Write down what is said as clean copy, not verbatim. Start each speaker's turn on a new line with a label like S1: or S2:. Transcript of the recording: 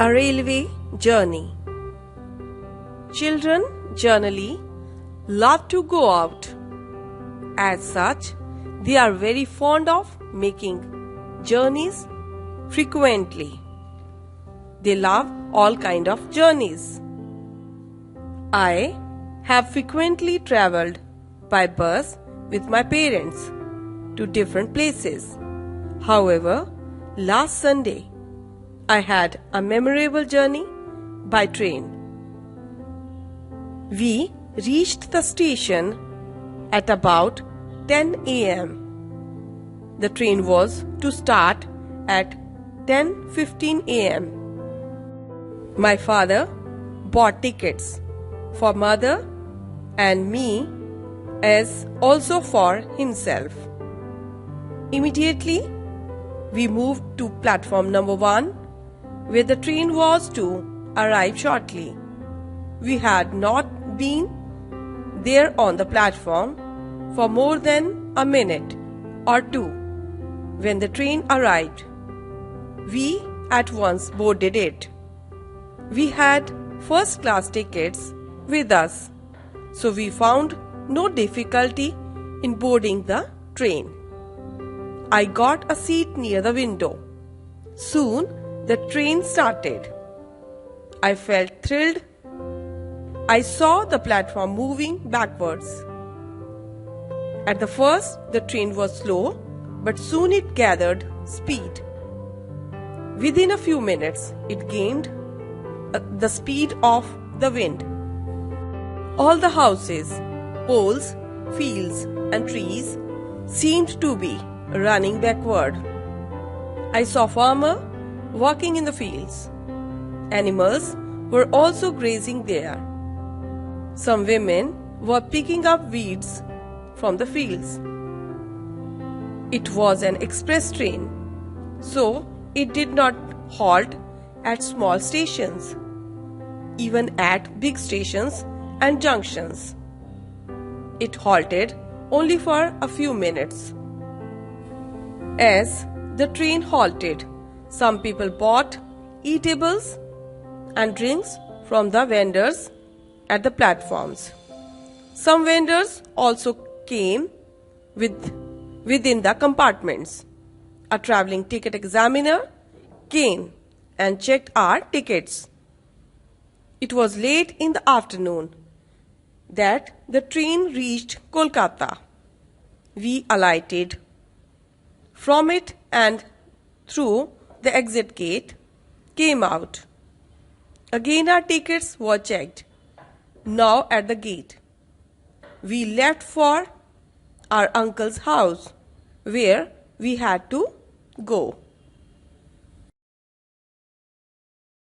S1: A railway journey. Children generally love to go out. As such, they are very fond of making journeys frequently. They love all kind of journeys. I have frequently traveled by bus with my parents to different places. However, last Sunday, I had a memorable journey by train. We reached the station at about 10 a.m. The train was to start at 10:15 a.m. My father bought tickets for mother and me as also for himself. Immediately, we moved to platform number 1 where the train was to arrive shortly. We had not been there on the platform for more than a minute or two when the train arrived. We at once boarded it. We had first class tickets with us, so we found no difficulty in boarding the train. I got a seat near the window. Soon the train started. I felt thrilled. I saw the platform moving backwards. At the first, the train was slow, but soon it gathered speed. Within a few minutes, it gained the speed of the wind. All the houses, poles, fields, and trees seemed to be running backward. I saw farmers working in the fields. Animals were also grazing there. Some women were picking up weeds from the fields. It was an express train, so it did not halt at small stations, even at big stations and junctions. It halted only for a few minutes. As the train halted, some people bought eatables and drinks from the vendors at the platforms. Some vendors also came within the compartments. A travelling ticket examiner came and checked our tickets. It was late in the afternoon that the train reached Kolkata. We alighted from it and through the exit gate came out. Again our tickets were checked. Now at the gate, we left for our uncle's house where we had to go.